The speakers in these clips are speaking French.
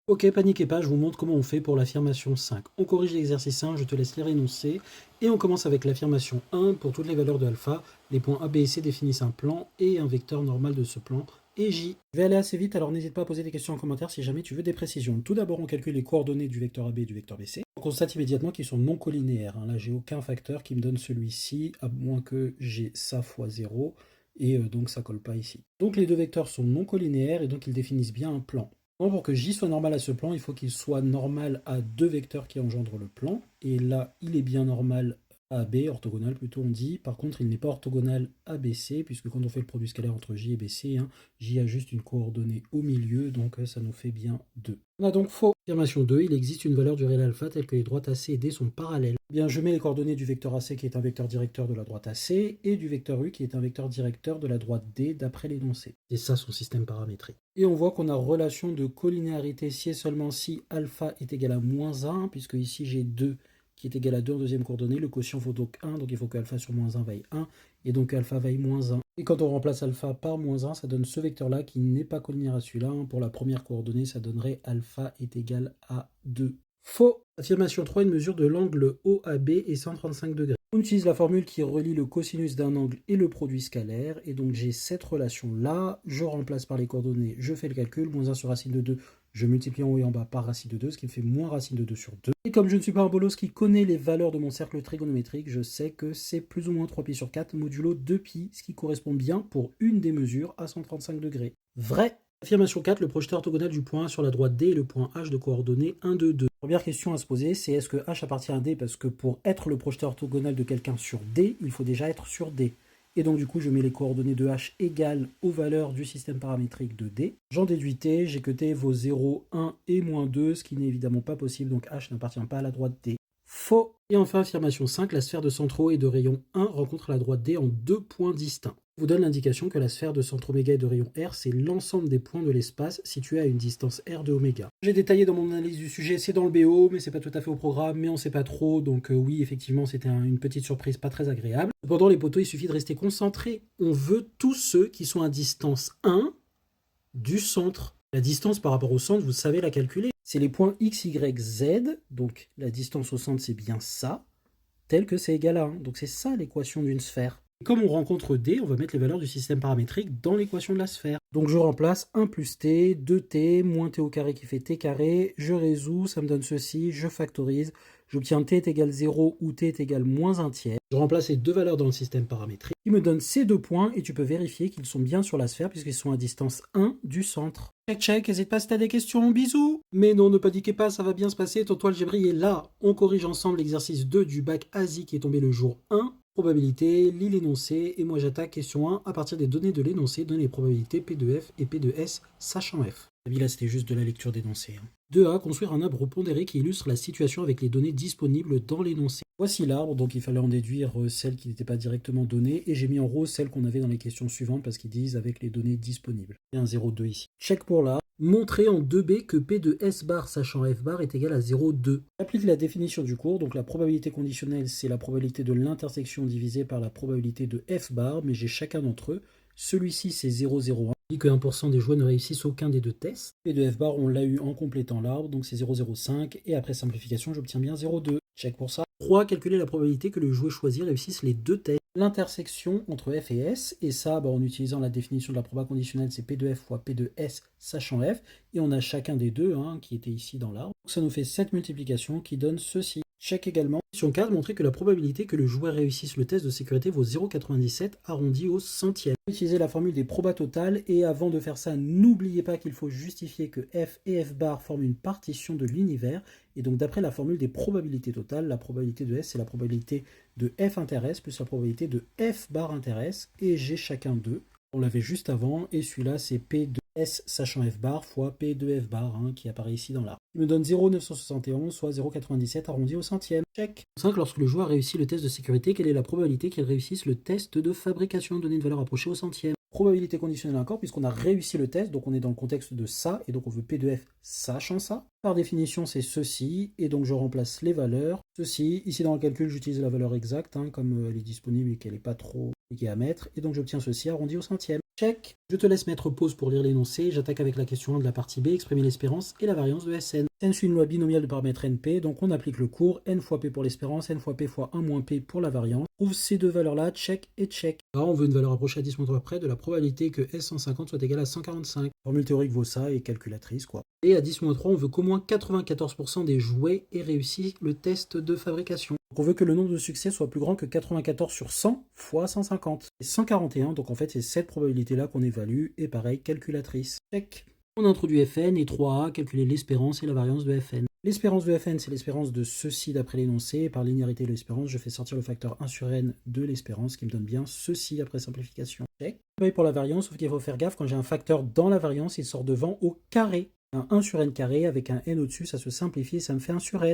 Ok, paniquez pas, je vous montre comment on fait pour l'affirmation 5. On corrige l'exercice 1, je te laisse lire l'énoncé, et on commence avec l'affirmation 1. Pour toutes les valeurs de alpha, les points A, B et C définissent un plan et un vecteur normal de ce plan, et J. Je vais aller assez vite, alors n'hésite pas à poser des questions en commentaire si jamais tu veux des précisions. Tout d'abord, on calcule les coordonnées du vecteur AB et du vecteur BC. On constate immédiatement qu'ils sont non collinéaires. Là, j'ai aucun facteur qui me donne celui-ci, à moins que j'ai ça fois 0, et donc ça colle pas ici. Donc les deux vecteurs sont non collinéaires, et donc ils définissent bien un plan. Pour que J soit normal à ce plan, il faut qu'il soit normal à deux vecteurs qui engendrent le plan. Et là, il est bien normal à B, orthogonal plutôt on dit. Par contre, il n'est pas orthogonal à BC, puisque quand on fait le produit scalaire entre J et BC, J a juste une coordonnée au milieu, donc ça nous fait bien 2. On a donc faux. Affirmation 2, il existe une valeur du réel alpha telle que les droites AC et D sont parallèles. Bien, je mets les coordonnées du vecteur AC qui est un vecteur directeur de la droite AC et du vecteur U qui est un vecteur directeur de la droite D d'après l'énoncé. C'est ça son système paramétrique. Et on voit qu'on a relation de collinéarité si et seulement si alpha est égal à moins 1, puisque ici j'ai 2 qui est égal à 2 en deuxième coordonnée. Le quotient vaut donc 1, donc il faut que alpha sur moins 1 vaille 1, et donc alpha vaille moins 1. Et quand on remplace alpha par moins 1, ça donne ce vecteur-là qui n'est pas collinéaire à celui-là. Pour la première coordonnée, ça donnerait alpha est égal à 2. Faux. Affirmation 3, une mesure de l'angle OAB est 135 degrés. On utilise la formule qui relie le cosinus d'un angle et le produit scalaire, et donc j'ai cette relation-là, je remplace par les coordonnées, je fais le calcul, moins 1 sur racine de 2, je multiplie en haut et en bas par racine de 2, ce qui me fait moins racine de 2 sur 2. Et comme je ne suis pas un bolos qui connaît les valeurs de mon cercle trigonométrique, je sais que c'est plus ou moins 3π sur 4 modulo 2π, ce qui correspond bien pour une des mesures à 135 degrés. Vrai. Affirmation 4, le projeteur orthogonal du point A sur la droite D est le point H de coordonnées 1, 2, 2. Première question à se poser, c'est est-ce que H appartient à D? Parce que pour être le projeteur orthogonal de quelqu'un sur D, il faut déjà être sur D. Et donc du coup, je mets les coordonnées de H égales aux valeurs du système paramétrique de D. J'en déduis T, j'ai que T vaut 0, 1 et moins 2, ce qui n'est évidemment pas possible, donc H n'appartient pas à la droite D. Faux. Et enfin, affirmation 5, la sphère de centre O et de rayon 1 rencontre la droite D en deux points distincts. Je vous donne l'indication que la sphère de centre oméga et de rayon R, c'est l'ensemble des points de l'espace situés à une distance R de oméga. J'ai détaillé dans mon analyse du sujet, c'est dans le BO, mais c'est pas tout à fait au programme, mais on sait pas trop, donc oui, effectivement, c'était une petite surprise pas très agréable. Cependant, les poteaux, il suffit de rester concentré. On veut tous ceux qui sont à distance 1 du centre. La distance par rapport au centre, vous savez la calculer. C'est les points X, Y, Z, donc la distance au centre, c'est bien ça, tel que c'est égal à 1. Donc c'est ça l'équation d'une sphère. Et comme on rencontre D, on va mettre les valeurs du système paramétrique dans l'équation de la sphère. Donc je remplace 1 plus t, 2t, moins t au carré qui fait t carré, je résous, ça me donne ceci, je factorise, j'obtiens t est égal 0 ou t est égal moins 1 tiers. Je remplace les deux valeurs dans le système paramétrique, qui me donne ces deux points, et tu peux vérifier qu'ils sont bien sur la sphère, puisqu'ils sont à distance 1 du centre. Check, n'hésite pas si t'as des questions, bisous. Mais non, ne paniquez pas, ça va bien se passer, tonton Algébri est là. On corrige ensemble l'exercice 2 du bac ASI qui est tombé le jour 1. Probabilité, lis l'énoncé, et moi j'attaque question 1 à partir des données de l'énoncé, donner les probabilités P de F et P de S, sachant F. Là, c'était juste de la lecture d'énoncé. 2A, construire un arbre pondéré qui illustre la situation avec les données disponibles dans l'énoncé. Voici l'arbre, donc il fallait en déduire celles qui n'étaient pas directement données, et j'ai mis en rose celles qu'on avait dans les questions suivantes parce qu'ils disent avec les données disponibles. Il y a un 0,2 ici. Check pour là. Montrer en 2B que P de S bar sachant F bar est égal à 0,2. J'applique la définition du cours, donc la probabilité conditionnelle c'est la probabilité de l'intersection divisée par la probabilité de F bar, mais j'ai chacun d'entre eux. Celui-ci c'est 0,01. On dit que 1% des joueurs ne réussissent aucun des deux tests. P de F bar on l'a eu en complétant l'arbre, donc c'est 0,05, et après simplification j'obtiens bien 0,2. Check pour ça. 3. Calculer la probabilité que le jouet choisi réussisse les deux tests. L'intersection entre F et S, et ça en utilisant la définition de la proba conditionnelle, c'est P de F fois P de S sachant F, et on a chacun des deux qui était ici dans l'arbre. Donc ça nous fait cette multiplication qui donne ceci. Check également. Question 4, montrer que la probabilité que le joueur réussisse le test de sécurité vaut 0,97 arrondi au centième. Utilisez la formule des probas totales, et avant de faire ça, n'oubliez pas qu'il faut justifier que F et F bar forment une partition de l'univers, et donc d'après la formule des probabilités totales, la probabilité de S c'est la probabilité de F inter S plus la probabilité de F bar inter S, et j'ai chacun d'eux. On l'avait juste avant, et celui-là c'est P de S sachant F bar fois P de F bar qui apparaît ici dans l'arbre. Il me donne 0,971 soit 0,97 arrondi au centième. Check. 5. Lorsque le joueur réussit le test de sécurité, quelle est la probabilité qu'il réussisse le test de fabrication? Donner une valeur approchée au centième. Probabilité conditionnelle encore, puisqu'on a réussi le test, donc on est dans le contexte de ça, et donc on veut P de F sachant ça. Par définition, c'est ceci, et donc je remplace les valeurs. Ceci, ici dans le calcul, j'utilise la valeur exacte, comme elle est disponible et qu'elle n'est pas trop compliquée à mettre, et donc j'obtiens ceci arrondi au centième. Check. Je te laisse mettre pause pour lire l'énoncé. J'attaque avec la question 1 de la partie B, exprimer l'espérance et la variance de Sn. Sn suit une loi binomiale de paramètre np, donc on applique le cours n fois p pour l'espérance, n fois p fois 1 moins p pour la variance. On trouve ces deux valeurs-là, check et check. Là, on veut une valeur approchée à 10 moins près de la probabilité que S150 soit égal à 145. Formule théorique vaut ça et calculatrice, quoi. Et à 10 moins 3, on veut qu'au moins 94% des jouets aient réussi le test de fabrication. Donc on veut que le nombre de succès soit plus grand que 94 sur 100 fois 150. C'est 141, donc en fait c'est cette probabilité-là qu'on évalue, et pareil, calculatrice. Check. On introduit Fn et 3a, calculer l'espérance et la variance de Fn. L'espérance de Fn, c'est l'espérance de ceci d'après l'énoncé, et par linéarité de l'espérance, je fais sortir le facteur 1 sur n de l'espérance, qui me donne bien ceci après simplification. Check. Pareil pour la variance, sauf qu'il faut faire gaffe, quand j'ai un facteur dans la variance, il sort devant au carré. Un 1 sur n carré avec un n au-dessus, ça se simplifie et ça me fait 1 sur n.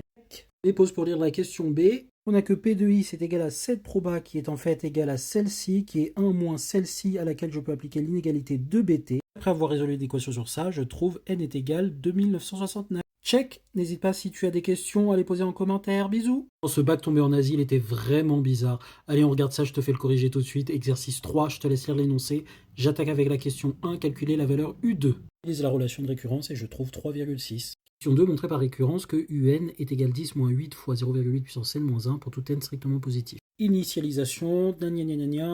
Et pause pour lire la question B. On a que P de I c'est égal à cette proba qui est en fait égale à celle-ci, qui est 1 moins celle-ci à laquelle je peux appliquer l'inégalité de BT. Après avoir résolu l'équation sur ça, je trouve n est égal à 2969. Check. N'hésite pas si tu as des questions à les poser en commentaire. Bisous. Ce bac tombé en Asie, il était vraiment bizarre. Allez, on regarde ça, je te fais le corriger tout de suite. Exercice 3, je te laisse lire l'énoncé. J'attaque avec la question 1, calculer la valeur U2. J'utilise la relation de récurrence et je trouve 3,6. Question 2, montrer par récurrence que UN est égal à 10 moins 8 fois 0,8 puissance n moins 1 pour tout n strictement positif. Initialisation,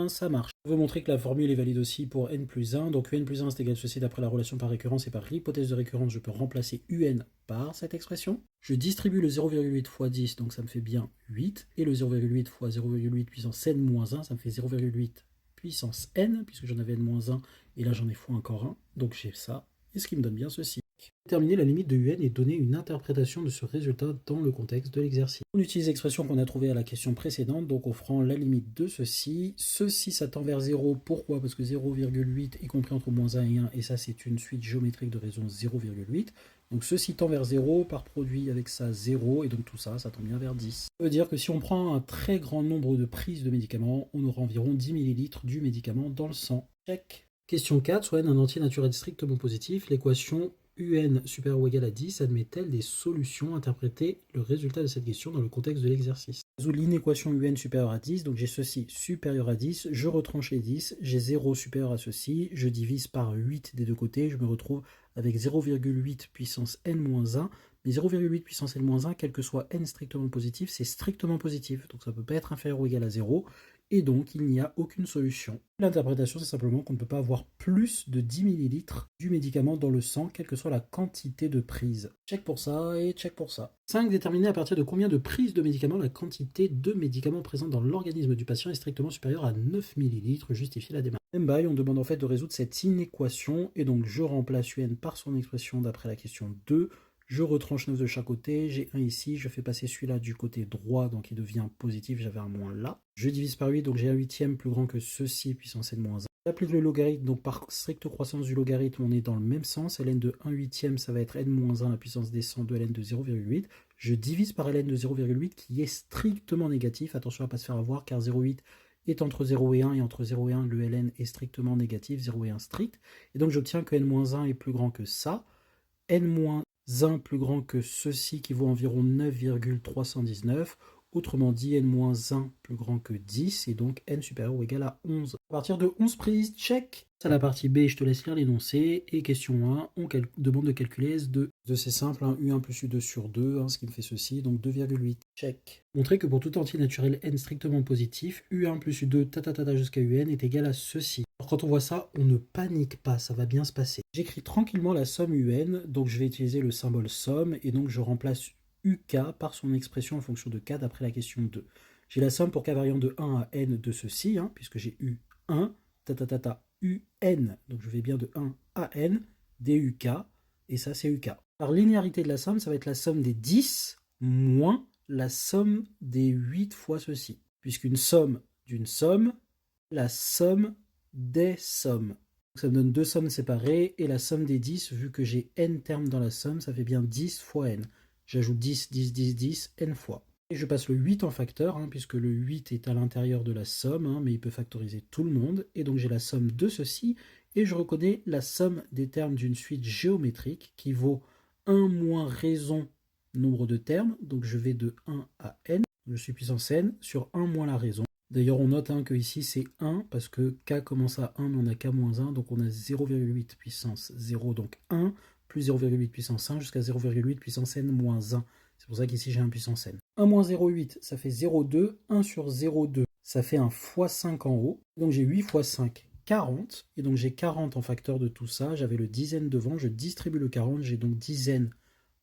ça marche. On veut montrer que la formule est valide aussi pour n plus 1. Donc UN plus 1 c'est égal à ceci d'après la relation par récurrence et par l'hypothèse de récurrence, je peux remplacer UN par cette expression. Je distribue le 0,8 fois 10, donc ça me fait bien 8. Et le 0,8 fois 0,8 puissance n moins 1, ça me fait 0,8 puissance n, puisque j'en avais n moins 1, et là j'en ai fois encore 1. Donc j'ai ça, et ce qui me donne bien ceci. Déterminer la limite de UN et donner une interprétation de ce résultat dans le contexte de l'exercice. On utilise l'expression qu'on a trouvée à la question précédente, donc offrant la limite de ceci. Ceci, ça tend vers 0. Pourquoi? Parce que 0,8 est compris entre moins 1 et 1, et ça, c'est une suite géométrique de raison 0,8. Donc ceci tend vers 0, par produit avec ça 0, et donc tout ça, ça tend bien vers 10. Ça veut dire que si on prend un très grand nombre de prises de médicaments, on aura environ 10 ml du médicament dans le sang. Check. Question 4, soit n un entier naturel strictement positif, l'équation UN supérieur ou égal à 10 admet-elle des solutions? Interpréter le résultat de cette question dans le contexte de l'exercice. Je résoudre l'inéquation UN supérieur à 10, donc j'ai ceci supérieur à 10, je retranche les 10, j'ai 0 supérieur à ceci, je divise par 8 des deux côtés, je me retrouve avec 0,8 puissance n-1, mais 0,8 puissance n-1, quel que soit n strictement positif, c'est strictement positif, donc ça ne peut pas être inférieur ou égal à 0, et donc il n'y a aucune solution. L'interprétation, c'est simplement qu'on ne peut pas avoir plus de 10 ml du médicament dans le sang, quelle que soit la quantité de prise. Check pour ça et check pour ça. 5. Déterminer à partir de combien de prises de médicaments la quantité de médicaments présents dans l'organisme du patient est strictement supérieure à 9 ml. Justifier la démarche. Même bail, on demande en fait de résoudre cette inéquation, et donc je remplace UN par son expression d'après la question 2. Je retranche 9 de chaque côté, j'ai 1 ici, je fais passer celui-là du côté droit, donc il devient positif, j'avais un moins là. Je divise par 8, donc j'ai un huitième plus grand que ceci, puissance n-1. J'applique le logarithme, donc par stricte croissance du logarithme, on est dans le même sens. ln de 1 huitième, ça va être n-1, la puissance descend de ln de 0,8. Je divise par ln de 0,8 qui est strictement négatif, attention à ne pas se faire avoir, car 0,8 est entre 0 et 1, et entre 0 et 1, le ln est strictement négatif, 0 et 1 strict. Et donc j'obtiens que n-1 est plus grand que ça, n-1 plus grand que ceci qui vaut environ 9,319, autrement dit n-1 plus grand que 10, et donc n supérieur ou égal à 11. À partir de 11 prises, check. C'est la partie B, je te laisse lire l'énoncé, et question 1, on demande de calculer S2. C'est simple, hein, U1 plus U2 sur 2, hein, ce qui me fait ceci, donc 2,8. Check. Montrer que pour tout entier naturel n strictement positif, U1 plus U2 tatatata jusqu'à UN est égal à ceci. Alors quand on voit ça, on ne panique pas, ça va bien se passer. J'écris tranquillement la somme UN, donc je vais utiliser le symbole somme, et donc je remplace UK par son expression en fonction de K d'après la question 2. J'ai la somme pour K variant de 1 à N de ceci, hein, puisque j'ai U1, tatatata, UN, donc je vais bien de 1 à N, DUK, et ça c'est UK. Par linéarité de la somme, ça va être la somme des 10 moins la somme des 8 fois ceci, puisqu'une somme d'une somme, la somme des sommes. Donc ça me donne deux sommes séparées, et la somme des 10, vu que j'ai n termes dans la somme, ça fait bien 10 fois n. J'ajoute 10, 10, 10, 10, n fois. Et je passe le 8 en facteur, hein, puisque le 8 est à l'intérieur de la somme, hein, mais il peut factoriser tout le monde. Et donc j'ai la somme de ceci, et je reconnais la somme des termes d'une suite géométrique qui vaut 1 moins raison nombre de termes. Donc je vais de 1 à n, je suis puissance n, sur 1 moins la raison. D'ailleurs, on note que ici c'est 1 parce que k commence à 1, mais on a k moins 1, donc on a 0,8 puissance 0, donc 1, plus 0,8 puissance 1 jusqu'à 0,8 puissance n moins 1. C'est pour ça qu'ici j'ai 1 puissance n. 1 moins 0,8, ça fait 0,2. 1 sur 0,2, ça fait un x 5 en haut. Donc j'ai 8 x 5, 40. Et donc j'ai 40 en facteur de tout ça. J'avais le dizaine devant, je distribue le 40. J'ai donc dizaine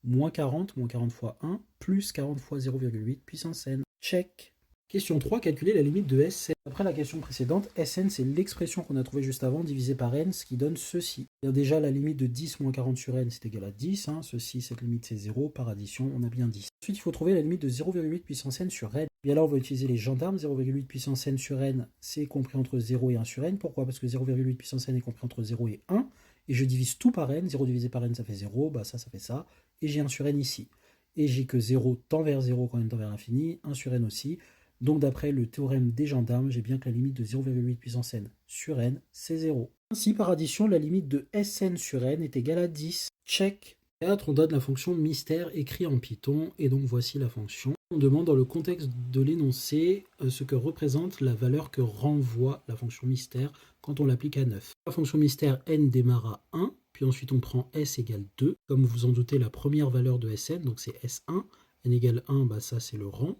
moins 40 fois 1, plus 40 fois 0,8 puissance n. Check. Question 3, calculer la limite de Sn. Après la question précédente, Sn c'est l'expression qu'on a trouvée juste avant divisée par n, ce qui donne ceci. Déjà la limite de 10 moins 40 sur n c'est égal à 10, ceci, cette limite c'est 0, par addition on a bien 10. Ensuite il faut trouver la limite de 0,8 puissance n sur n. Bien là on va utiliser les gendarmes, 0,8 puissance n sur n c'est compris entre 0 et 1 sur n. Pourquoi? Parce que 0,8 puissance n est compris entre 0 et 1, et je divise tout par n, 0 divisé par n ça fait 0, ça fait ça, et j'ai 1 sur n ici. Et j'ai que 0 tend vers 0 quand n tend vers l'infini, 1 sur n aussi. Donc d'après le théorème des gendarmes, j'ai bien que la limite de 0,8 puissance n sur n, c'est 0. Ainsi, par addition, la limite de Sn sur n est égale à 10. Check. 4, on donne la fonction mystère écrite en Python, et donc voici la fonction. On demande dans le contexte de l'énoncé ce que représente la valeur que renvoie la fonction mystère quand on l'applique à 9. La fonction mystère n démarre à 1, puis ensuite on prend s égale 2. Comme vous vous en doutez, la première valeur de Sn, donc c'est S1, n égale 1, ça c'est le rang.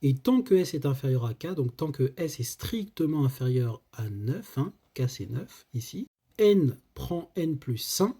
Et tant que S est inférieur à K, donc tant que S est strictement inférieur à 9, K c'est 9 ici, N prend N plus 1,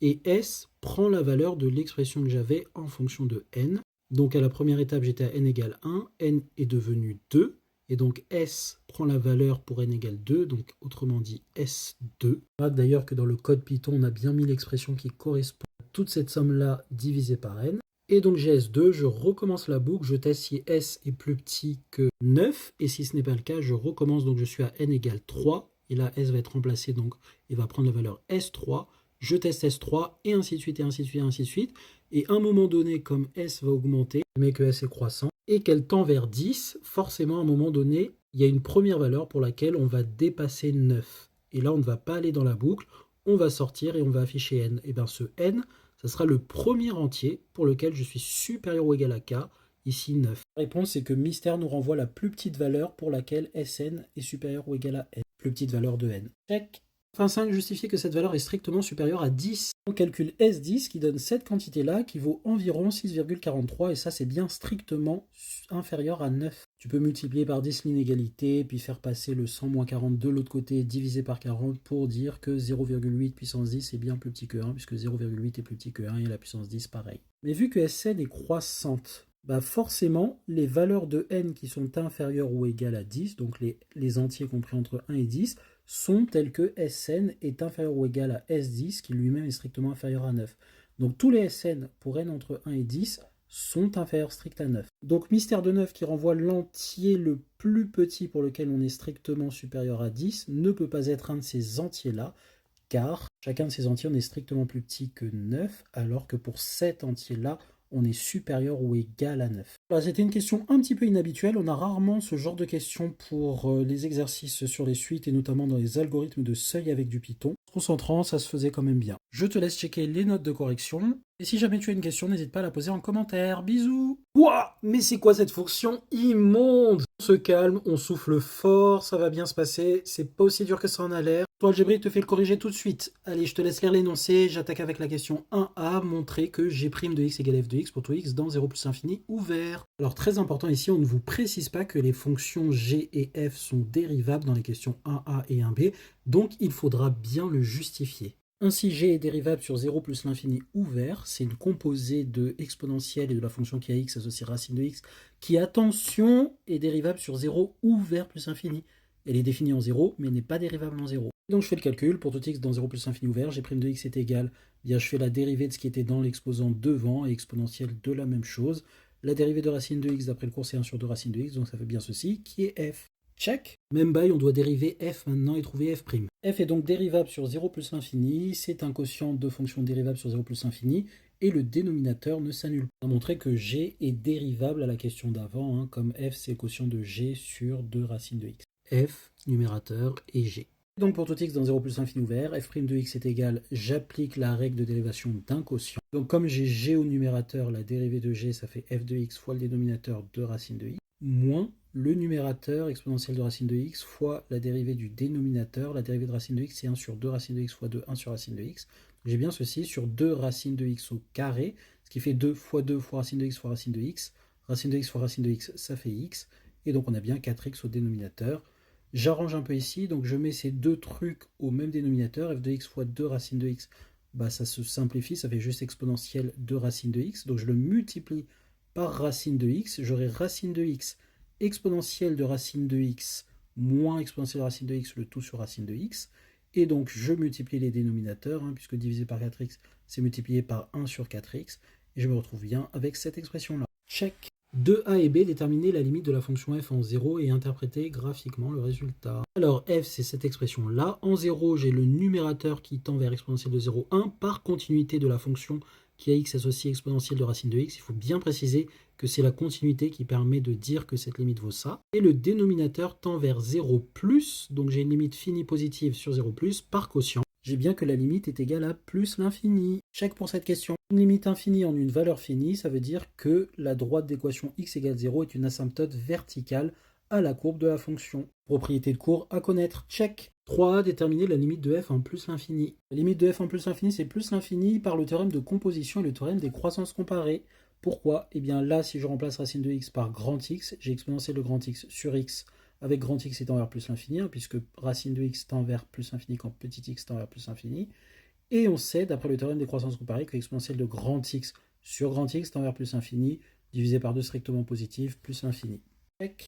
et S prend la valeur de l'expression que j'avais en fonction de N. Donc à la première étape, j'étais à N égale 1, N est devenu 2, et donc S prend la valeur pour N égale 2, donc autrement dit S2. D'ailleurs que dans le code Python, on a bien mis l'expression qui correspond à toute cette somme-là divisée par N. Et donc j'ai S2, je recommence la boucle, je teste si S est plus petit que 9, et si ce n'est pas le cas, je recommence, donc je suis à N égale 3, et là S va être remplacé, donc il va prendre la valeur S3, je teste S3, et ainsi de suite, et ainsi de suite, et ainsi de suite, et à un moment donné, comme S va augmenter, mais que S est croissant, et qu'elle tend vers 10, forcément à un moment donné, il y a une première valeur pour laquelle on va dépasser 9. Et là on ne va pas aller dans la boucle, on va sortir et on va afficher N. Et bien ce N, ça sera le premier entier pour lequel je suis supérieur ou égal à K, ici 9. La réponse c'est que mystère nous renvoie la plus petite valeur pour laquelle Sn est supérieur ou égal à n, plus petite valeur de n. Check. Fin 5, justifier que cette valeur est strictement supérieure à 10. On calcule S10 qui donne cette quantité-là qui vaut environ 6,43 et ça c'est bien strictement inférieur à 9. Tu peux multiplier par 10 l'inégalité, puis faire passer le 100 moins 40 de l'autre côté divisé par 40 pour dire que 0,8 puissance 10 est bien plus petit que 1 puisque 0,8 est plus petit que 1 et la puissance 10 pareil. Mais vu que Sn est croissante, forcément les valeurs de n qui sont inférieures ou égales à 10, donc les entiers compris entre 1 et 10, sont tels que Sn est inférieur ou égal à S10 qui lui-même est strictement inférieur à 9. Donc tous les Sn pour n entre 1 et 10 sont inférieurs strict à 9. Donc mystère de 9 qui renvoie l'entier le plus petit pour lequel on est strictement supérieur à 10 ne peut pas être un de ces entiers-là, car chacun de ces entiers on est strictement plus petit que 9, alors que pour cet entier-là, on est supérieur ou égal à 9. Alors, c'était une question un petit peu inhabituelle, on a rarement ce genre de questions pour les exercices sur les suites et notamment dans les algorithmes de seuil avec du Python. Concentrant, ça se faisait quand même bien. Je te laisse checker les notes de correction, et si jamais tu as une question, n'hésite pas à la poser en commentaire. Bisous. Ouah, mais c'est quoi cette fonction immonde? On se calme, on souffle fort, ça va bien se passer, c'est pas aussi dur que ça en a l'air. Toi, Algébrique te fait le corriger tout de suite. Allez, je te laisse lire l'énoncé, j'attaque avec la question 1a, montrer que g' de x égale f de x pour tout x dans 0 plus infini ouvert. Alors très important ici, on ne vous précise pas que les fonctions g et f sont dérivables dans les questions 1a et 1b, donc il faudra bien le justifier. Ainsi, g est dérivable sur 0 plus l'infini ouvert, c'est une composée de exponentielle et de la fonction qui a x associée racine de x, qui, attention, est dérivable sur 0 ouvert plus infini. Elle est définie en 0, mais n'est pas dérivable en 0. Donc je fais le calcul, pour tout x dans 0 plus infini ouvert, g' de x est égal, bien je fais la dérivée de ce qui était dans l'exposant devant, et exponentielle de la même chose. La dérivée de racine de x d'après le cours c'est 1 sur 2 racine de x, donc ça fait bien ceci, qui est f. Check. Même bail, on doit dériver f maintenant et trouver f'. F est donc dérivable sur 0 plus l'infini, c'est un quotient de fonction dérivable sur 0 plus l'infini, et le dénominateur ne s'annule pas. On a montré que g est dérivable à la question d'avant, comme f c'est le quotient de g sur 2 racines de x. F, numérateur, et g. Donc pour tout x dans 0 plus infini ouvert, f' de x est égal, j'applique la règle de dérivation d'un quotient. Donc comme j'ai g au numérateur, la dérivée de g ça fait f de x fois le dénominateur de racine de x. moins le numérateur exponentielle de racine de x fois la dérivée du dénominateur. La dérivée de racine de x, c'est 1 sur 2 racine de x fois 2, 1 sur racine de x. J'ai bien ceci sur 2 racines de x au carré, ce qui fait 2 fois racine de x fois racine de x. Racine de x fois racine de x, ça fait x. Et donc on a bien 4x au dénominateur. J'arrange un peu ici, donc je mets ces deux trucs au même dénominateur. F de x fois 2 racine de x, bah ça se simplifie, ça fait juste exponentielle de racine de x. Donc je le multiplie par racine de x. J'aurai racine de x exponentielle de racine de x moins exponentielle de racine de x, le tout sur racine de x. Et donc je multiplie les dénominateurs, puisque divisé par 4x, c'est multiplié par 1 sur 4x. Et je me retrouve bien avec cette expression-là. Check. De A et B, déterminer la limite de la fonction f en 0 et interpréter graphiquement le résultat. Alors f, c'est cette expression-là. En 0, j'ai le numérateur qui tend vers exponentielle de 0, 1 par continuité de la fonction qui a x associé exponentielle de racine de x. Il faut bien préciser que c'est la continuité qui permet de dire que cette limite vaut ça. Et le dénominateur tend vers 0 plus, donc j'ai une limite finie positive sur 0 plus par quotient. J'ai bien que la limite est égale à plus l'infini. Check pour cette question. Une limite infinie en une valeur finie, ça veut dire que la droite d'équation x égale 0 est une asymptote verticale à la courbe de la fonction. Propriété de cours à connaître. Check. 3a, déterminer la limite de f en plus l'infini. La limite de f en plus l'infini, c'est plus l'infini par le théorème de composition et le théorème des croissances comparées. Pourquoi? Eh bien là, si je remplace racine de x par grand x, j'ai exponentielle de grand x sur x avec grand x étant vers plus l'infini, puisque racine de x tend vers plus l'infini quand petit x tend vers plus l'infini. Et on sait, d'après le théorème des croissances comparées, que exponentielle de grand x sur grand x tend vers plus l'infini, divisé par 2 strictement positif, plus l'infini.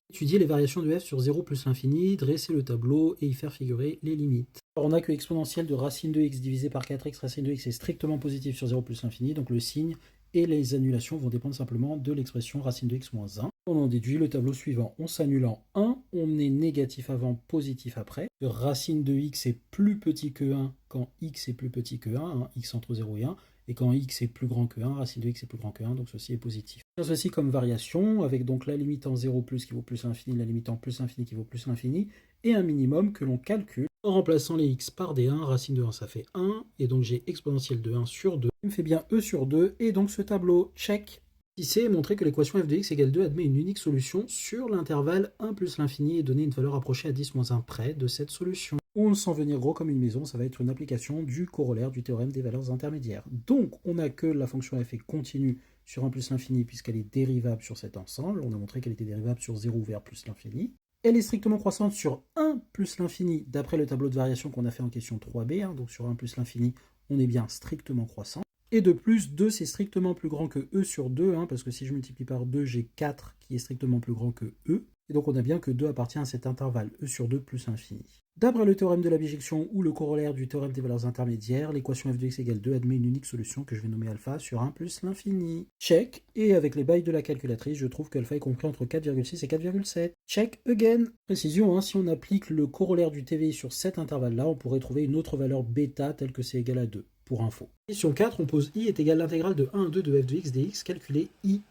Étudier les variations de f sur 0 plus l'infini, dresser le tableau et y faire figurer les limites. Alors on a que exponentielle de racine de x divisé par 4x racine de x est strictement positif sur 0 plus l'infini, donc le signe et les annulations vont dépendre simplement de l'expression racine de x moins 1. On en déduit le tableau suivant. On s'annule en 1, on est négatif avant, positif après. Racine de x est plus petit que 1 quand x est plus petit que 1, x entre 0 et 1. Et quand x est plus grand que 1, racine de x est plus grand que 1, donc ceci est positif. Ceci comme variation, avec donc la limite en 0 plus qui vaut plus l'infini, la limite en plus l'infini qui vaut plus l'infini, et un minimum que l'on calcule en remplaçant les x par d1, racine de 1 ça fait 1, et donc j'ai exponentielle de 1 sur 2, qui me fait bien e sur 2, et donc ce tableau, check. Ici est montré que l'équation f de x égale 2 admet une unique solution sur l'intervalle 1 plus l'infini et donner une valeur approchée à 10 moins 1 près de cette solution. On le sent venir gros comme une maison, ça va être une application du corollaire du théorème des valeurs intermédiaires. Donc on a que la fonction f est continue sur 1 plus l'infini puisqu'elle est dérivable sur cet ensemble. On a montré qu'elle était dérivable sur 0 vers plus l'infini. Elle est strictement croissante sur 1 plus l'infini d'après le tableau de variation qu'on a fait en question 3b. Donc sur 1 plus l'infini, on est bien strictement croissant. Et de plus, 2 c'est strictement plus grand que e sur 2, parce que si je multiplie par 2, j'ai 4 qui est strictement plus grand que e. Et donc on a bien que 2 appartient à cet intervalle e sur 2 plus l'infini. D'après le théorème de la bijection ou le corollaire du théorème des valeurs intermédiaires, l'équation f de x égale 2 admet une unique solution que je vais nommer alpha sur 1 plus l'infini. Check. Et avec les bails de la calculatrice, je trouve qu'alpha est compris entre 4,6 et 4,7. Check again. Précision, si on applique le corollaire du TVI sur cet intervalle-là, on pourrait trouver une autre valeur bêta telle que c'est égal à 2. Pour info. Question 4, on pose i est égal à l'intégrale de 1 à 2 de f de x dx, calculez i.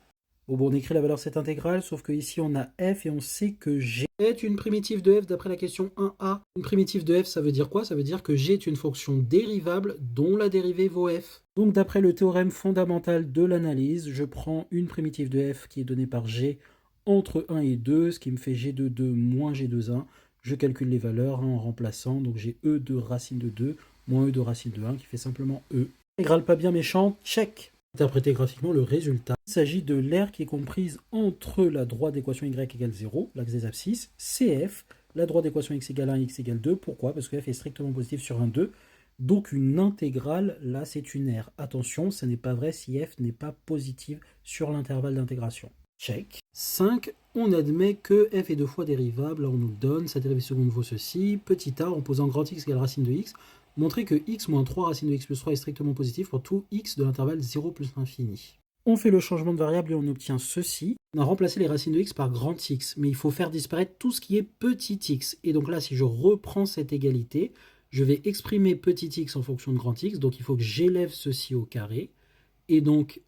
Bon, on écrit la valeur de cette intégrale, sauf que ici on a f et on sait que g est une primitive de f d'après la question 1a. Une primitive de f, ça veut dire quoi? Ça veut dire que g est une fonction dérivable dont la dérivée vaut f. Donc d'après le théorème fondamental de l'analyse, je prends une primitive de f qui est donnée par g entre 1 et 2, ce qui me fait g22 moins g21. Je calcule les valeurs en remplaçant, donc j'ai e de racine de 2 moins e de racine de 1 qui fait simplement e. Intégrale pas bien méchante, check. Interpréter graphiquement le résultat. Il s'agit de l'aire qui est comprise entre la droite d'équation y égale 0, l'axe des abscisses, CF, la droite d'équation x égale 1, x égale 2. Pourquoi? Parce que f est strictement positif sur 1, 2. Donc une intégrale, là c'est une aire. Attention, ce n'est pas vrai si f n'est pas positive sur l'intervalle d'intégration. Check. 5. On admet que f est deux fois dérivable. Là on nous donne, sa dérivée seconde vaut ceci. Petit a, en posant grand x égale racine de x, montrer que x moins 3 racine de x plus 3 est strictement positif pour tout x de l'intervalle 0 plus l'infini. On fait le changement de variable et on obtient ceci. On a remplacé les racines de x par grand x, mais il faut faire disparaître tout ce qui est petit x. Et donc là, si je reprends cette égalité, je vais exprimer petit x en fonction de grand x, donc il faut que j'élève ceci au carré. Et donc,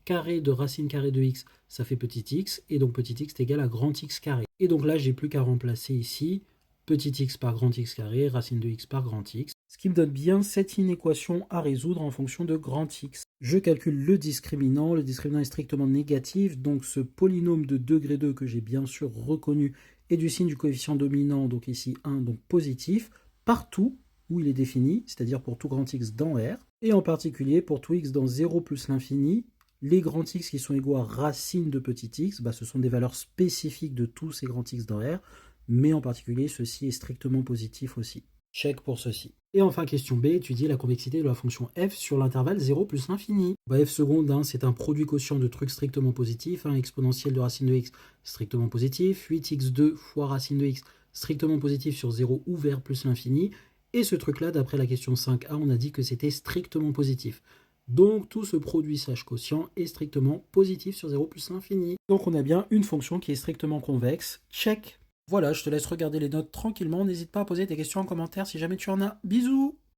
carré de racine carrée de x, ça fait petit x, et donc petit x est égal à grand x carré. Et donc là, j'ai plus qu'à remplacer ici petit x par grand x carré, racine de x par grand x. Ce qui me donne bien cette inéquation à résoudre en fonction de grand X. Je calcule le discriminant est strictement négatif, donc ce polynôme de degré 2 que j'ai bien sûr reconnu est du signe du coefficient dominant, donc ici 1, donc positif, partout où il est défini, c'est-à-dire pour tout grand X dans R, et en particulier pour tout X dans 0 plus l'infini, les grands X qui sont égaux à racine de petit x, ce sont des valeurs spécifiques de tous ces grands X dans R, mais en particulier ceci est strictement positif aussi. Check pour ceci. Et enfin, question B, étudier la convexité de la fonction f sur l'intervalle 0 plus l'infini. F seconde, c'est un produit quotient de trucs strictement positifs, exponentielle de racine de x strictement positif, 8x2 fois racine de x strictement positif sur 0 ouvert plus l'infini, et ce truc-là, d'après la question 5a, on a dit que c'était strictement positif. Donc tout ce produit / quotient est strictement positif sur 0 plus l'infini. Donc on a bien une fonction qui est strictement convexe. Check. Voilà, je te laisse regarder les notes tranquillement. N'hésite pas à poser tes questions en commentaire si jamais tu en as. Bisous!